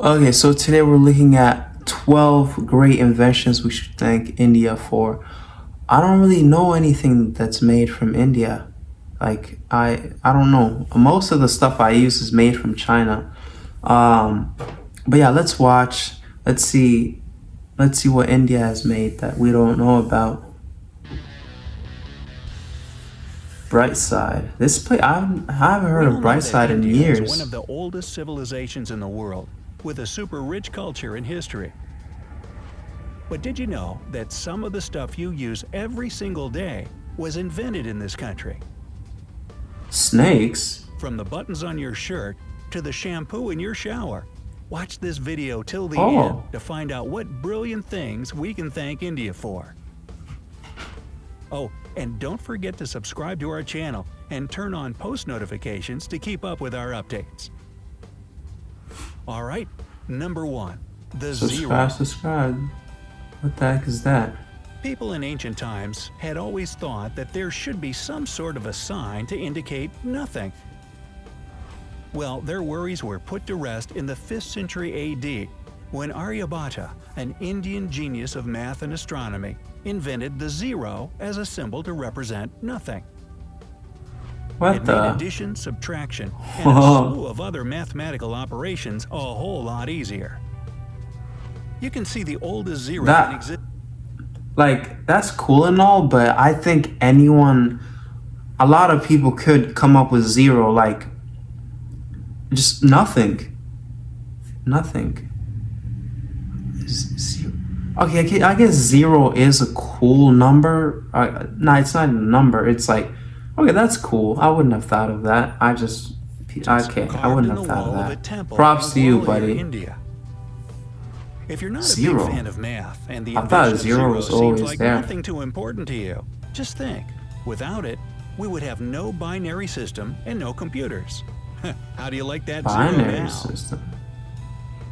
Okay, so today we're looking at 12 great inventions we should thank India for. I don't really know anything that's made from India. I don't know. Most of the stuff I use is made from China. Um, but yeah, let's watch. Let's see. Let's see what India has made that we don't know about. Bright Side. I haven't heard We of all know Bright that Side in India is one years. of the oldest civilizations in the world, with a super rich culture and history. But did you know that some of the stuff you use every single day was invented in this country? Snakes? From the buttons on your shirt to the shampoo in your shower. Watch this video till the end Oh, to find out what brilliant things we can thank India for. Oh, and don't forget to subscribe to our channel and turn on post notifications to keep up with our updates. All right, number 1, the subscribe, zero. subscribe. What the heck is that? People in ancient times had always thought that there should be some sort of a sign to indicate nothing. Well, their worries were put to rest in the 5th century AD, when Aryabhata, an Indian genius of math and astronomy, invented the zero as a symbol to represent nothing. What It made the? addition, subtraction, and a slew of other mathematical operations a whole lot easier. You can see the oldest zero in That, existence. that's cool and all, but I think a lot of people could come up with zero, just nothing. Nothing. Zero. Okay, I guess zero is a cool number. No, it's not a number. It's like, okay, that's cool. I wouldn't have thought of that. Okay, I Carved wouldn't in have the thought of wall of a that. temple Props to in you, Gwalior, buddy. India. If you're not a big Zero. fan of math and the I thought invention of zero zero was seems always like there. nothing too important to you, just think, without it, we would have no binary system and no computers. How do you like that zero Binary now? system.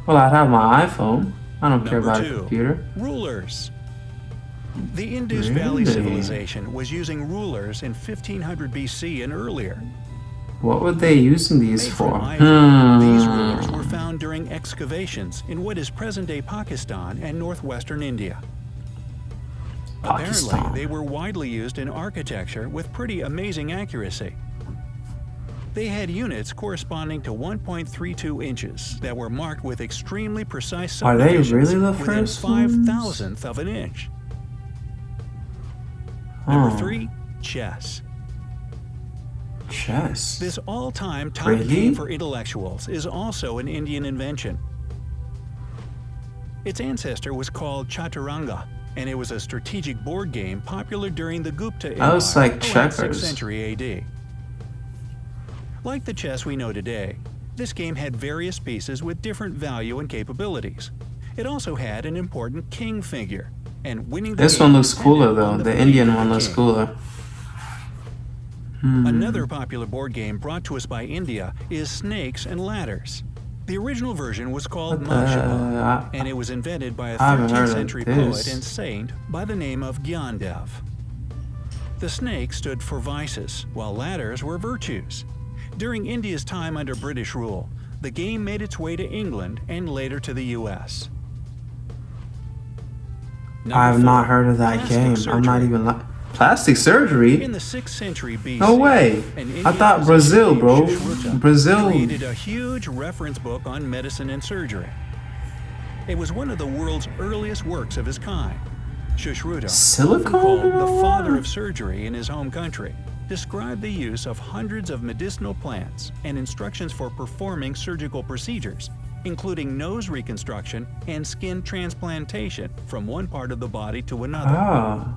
Well, I'd have my iPhone. I don't care Number about a 2, computer. rulers. The Indus Valley Really? civilization was using rulers in 1500 BC and earlier. What were they using these Made for? from ivory, these rulers were found during excavations in what is present-day Pakistan and northwestern India. Apparently, Pakistan. they were widely used in architecture with pretty amazing accuracy. They had units corresponding to 1.32 inches that were marked with extremely precise Are they subdivisions really the within first ones? 5,000th of an inch. Number 3, chess. Chess. This all-time top Really? game for intellectuals is also an Indian invention. Its ancestor was called Chaturanga, and it was a strategic board game popular during the Gupta Empire That was like around checkers. 6th century AD. Like the chess we know today, this game had various pieces with different value and capabilities. It also had an important king figure, and winning the This game one looks cooler depended though. on The fate Indian of one the looks king. cooler. Another popular board game brought to us by India is Snakes and Ladders. The original version was called What the? Mashaba, and it was invented by a I haven't 13th heard of century this. poet and saint by the name of Gyandev. The snake stood for vices, while ladders were virtues. During India's time under British rule, the game made its way to England and later to the US. I have Number not 4, heard of that plastic game. I'm not surgery. even plastic surgery. In the 6th century BC, No way. an I Indian thought physician Brazil, named bro. Sushruta Brazil. created a huge reference book on medicine and surgery. It was one of the world's earliest works of his kind. Sushruta, often Silicone called and the all father that? of surgery in his home country, described the use of hundreds of medicinal plants and instructions for performing surgical procedures, including nose reconstruction and skin transplantation from one part of the body to another. Ah,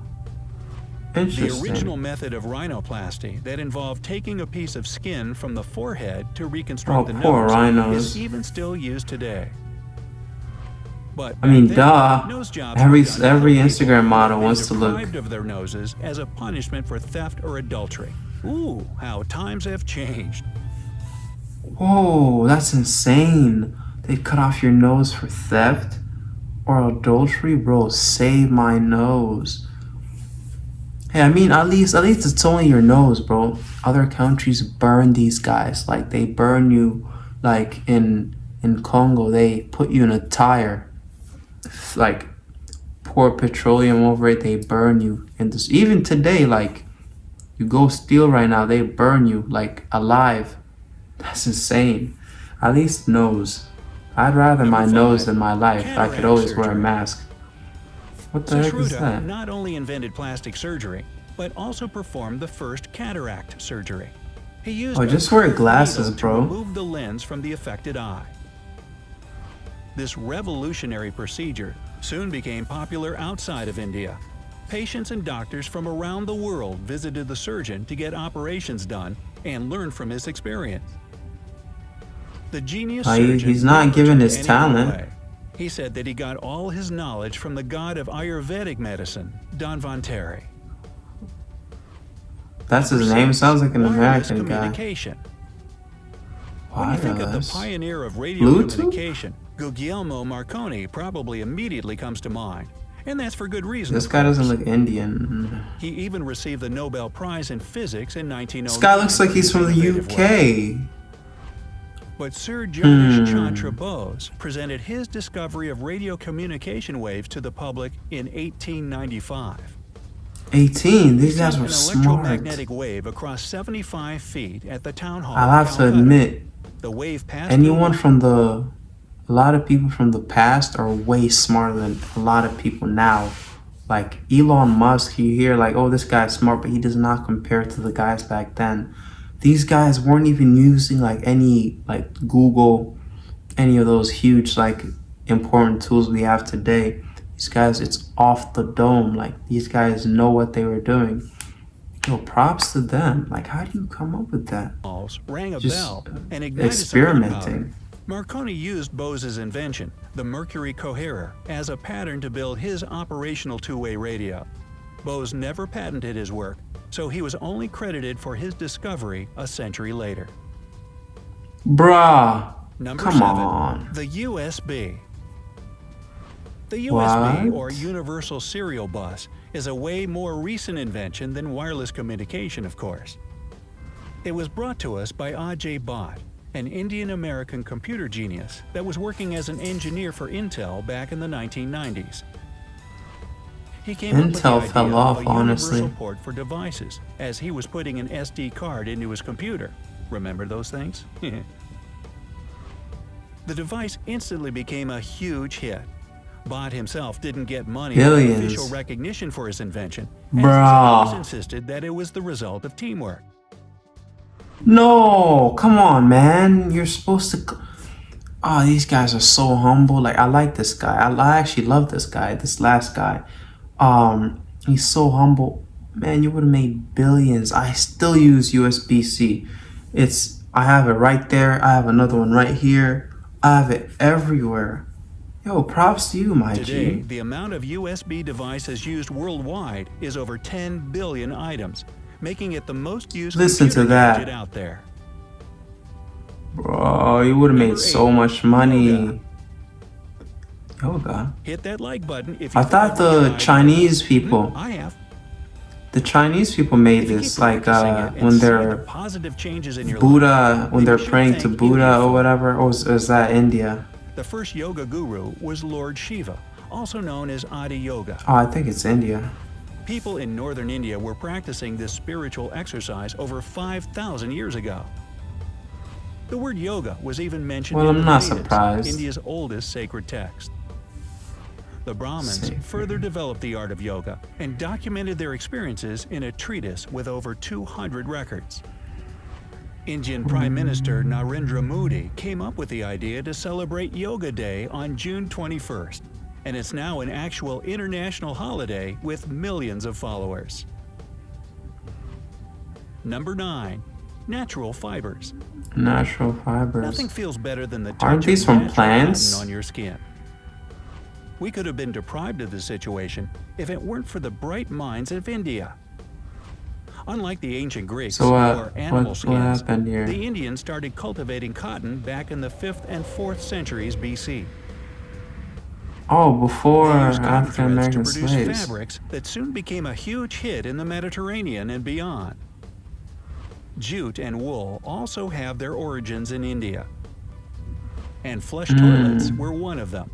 The interesting. original method of rhinoplasty that involved taking a piece of skin from the forehead to reconstruct Oh, the poor nose rhinos. is even still used today. But I mean, back then, duh. nose jobs Every were done to every people Instagram who model had been wants to look. deprived of their noses as a punishment for theft or adultery. Ooh, how times have changed. Whoa, that's insane. They cut off your nose for theft or adultery, bro. Save my nose. Hey, I mean, at least it's only your nose, bro. Other countries burn these guys, like they burn you, like in Congo, they put you in a tire, like pour petroleum over it, they burn you. And this, even today, like you go steal right now, they burn you like alive. That's insane. At least nose. I'd rather my nose than my life. I could always wear a mask. What the heck is that? Not only invented plastic surgery, but also performed the first cataract surgery. He used just wear glasses, bro. to remove the lens from the affected eye. This revolutionary procedure soon became popular outside of India. Patients and doctors from around the world visited the surgeon to get operations done and learn from his experience. The genius surgeon he's not giving his talent. away. He said that he got all his knowledge from the god of Ayurvedic medicine, Dhanvantari. That's his name. Sounds like an Wireless American guy. communication. When you think of the pioneer of radio Bluetooth? communication, Guglielmo Marconi probably immediately comes to mind. And that's for good reason. This guy doesn't look Indian. He even received the Nobel Prize in Physics in 1909. This guy looks like he's from the UK. But Sir Jagdish Chandra Bose presented his discovery of radio communication waves to the public in 1895. 18. These guys were An smart. electromagnetic wave across 75 feet at the town hall. I'll have to admit, the wave passed anyone from a lot of people from the past are way smarter than a lot of people now. Like Elon Musk, you hear like, oh, this guy's smart, but he does not compare to the guys back then. These guys weren't even using like any like Google, any of those huge like important tools we have today. These guys, it's off the dome. Like these guys know what they were doing. Yo, props to them. Like, how do you come up with that? Rang a Just bell and ignited experimenting. Marconi used Bose's invention, the Mercury Coherer, as a pattern to build his operational two-way radio. Bose never patented his work, so he was only credited for his discovery a century later. Bruh, Number come 7, on. the USB. The USB, What? or Universal Serial Bus, is a way more recent invention than wireless communication, of course. It was brought to us by Ajibu, an Indian-American computer genius that was working as an engineer for Intel back in the 1990s. He came up with the Intel idea fell off, of a honestly. universal port for devices, as he was putting an SD card into his computer. Remember those things? The device instantly became a huge hit. Bott himself didn't get money or Billions. official recognition for his invention, as his Bruh. founders insisted that it was the result of teamwork. No, come on, man. You're supposed to. Oh, these guys are so humble. Like, I like this guy. I actually love this guy. This last guy. He's so humble. Man, you would have made billions. I still use USB-C. I have it right there. I have another one right here. I have it everywhere. Yo, props to you, my Today, G. the amount of USB devices used worldwide is over 10 billion items, making it the most used Listen to computer that. gadget out there. Bro, you would have made Number so 8, much money. yoga. Yoga? Hit that like button if you I thought haven't the tried Chinese yoga. people, I have. the Chinese people made If you this, keep like practicing it and when see they're the positive changes in your Buddha, life, when they're you should praying to thank Buddha India or for it. whatever, or is that India? The first yoga guru was Lord Shiva, also known as Adi Yoga. Oh, I think it's India. People in northern India were practicing this spiritual exercise over 5,000 years ago. The word yoga was even mentioned Well, in I'm the not Vedas, surprised. India's oldest sacred text. The Brahmins Sacred. further developed the art of yoga and documented their experiences in a treatise with over 200 records. Indian Prime Minister Narendra Modi came up with the idea to celebrate Yoga Day on June 21st, and it's now an actual international holiday with millions of followers. Number 9. Natural fibers. Natural fibers. Nothing feels better than the touch Aren't these of from natural plants? cotton on your skin. We could have been deprived of this situation if it weren't for the bright minds of India. Unlike the ancient Greeks So, or animal what skins, happened here? the Indians started cultivating cotton back in the 5th and 4th centuries BC. Oh, before They used cotton African threads American to produce slaves. fabrics that soon became a huge hit in the Mediterranean and beyond. Jute and wool also have their origins in India. and flush toilets Mm. were one of them.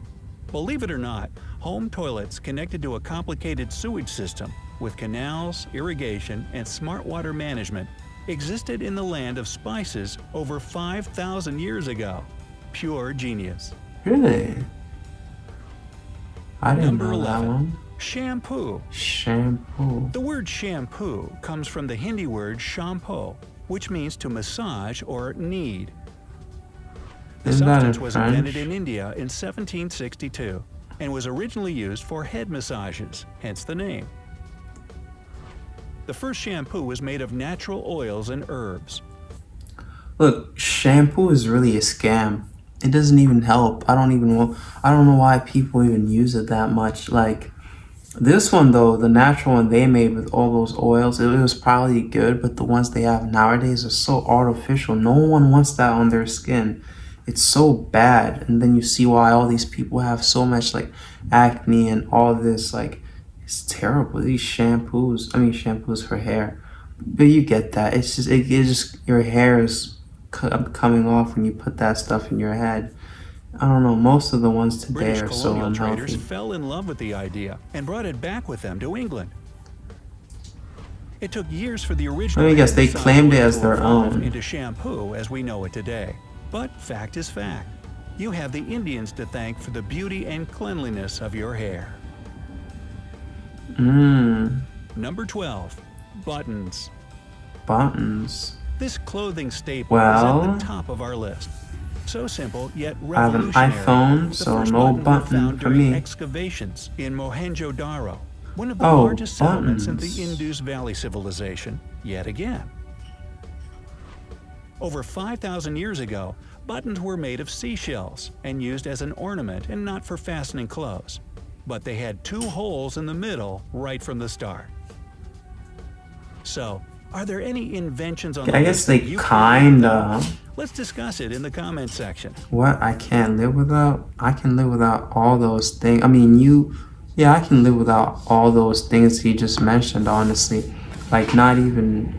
Believe it or not, home toilets connected to a complicated sewage system with canals, irrigation, and smart water management existed in the land of spices over 5,000 years ago. Pure genius. Really? I didn't Number know that 11. one. Shampoo. Shampoo. The word shampoo comes from the Hindi word shampoo, which means to massage or knead. The Isn't that in substance was invented French? in India in 1762 and was originally used for head massages, hence the name. The first shampoo was made of natural oils and herbs. Look, shampoo is really a scam. It doesn't even help. I don't know why people even use it that much. Like this one though, the natural one they made with all those oils, it was probably good, but the ones they have nowadays are so artificial. No one wants that on their skin. It's so bad. And then you see why all these people have so much like acne and all this like it's terrible. These shampoos for hair. But you get that. It just your hair is coming off when you put that stuff in your head. I don't know. Most of the ones today British are so colonial traders unhealthy. fell in love with the idea and brought it back with them to England. It took years for the original Let me guess, head they massage claimed it oil as to their evolve own. into shampoo as we know it today. But fact is fact. You have the Indians to thank for the beauty and cleanliness of your hair. Mmm. Number 12. Buttons. Buttons. This clothing staple is at Well, the top of our list. So simple yet I have an revolutionary. iPhone, The so first no buttons were button found for during me. excavations in Mohenjo-Daro, one of the Oh, largest settlements in the buttons. Indus Valley civilization, yet again. Over 5,000 years ago, buttons were made of seashells and used as an ornament and not for fastening clothes. But they had 2 holes in the middle right from the start. So, are there any inventions on the I guess list they that you can't live without? kinda. Let's discuss it in the comments section. What I can't live without? I can live without all those things. I mean, yeah, I can live without all those things he just mentioned, honestly. Like, not even,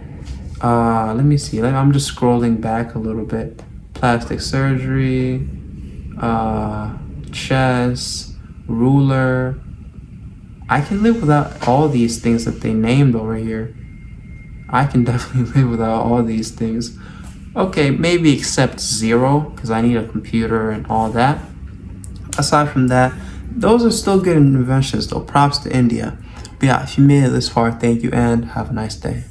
let me see. I'm just scrolling back a little bit. Plastic surgery, chess, ruler. I can live without all these things that they named over here. I can definitely live without all these things. Okay, maybe except zero, because I need a computer and all that. Aside from that, those are still good inventions though. Props to India. But yeah, if you made it this far, thank you and have a nice day.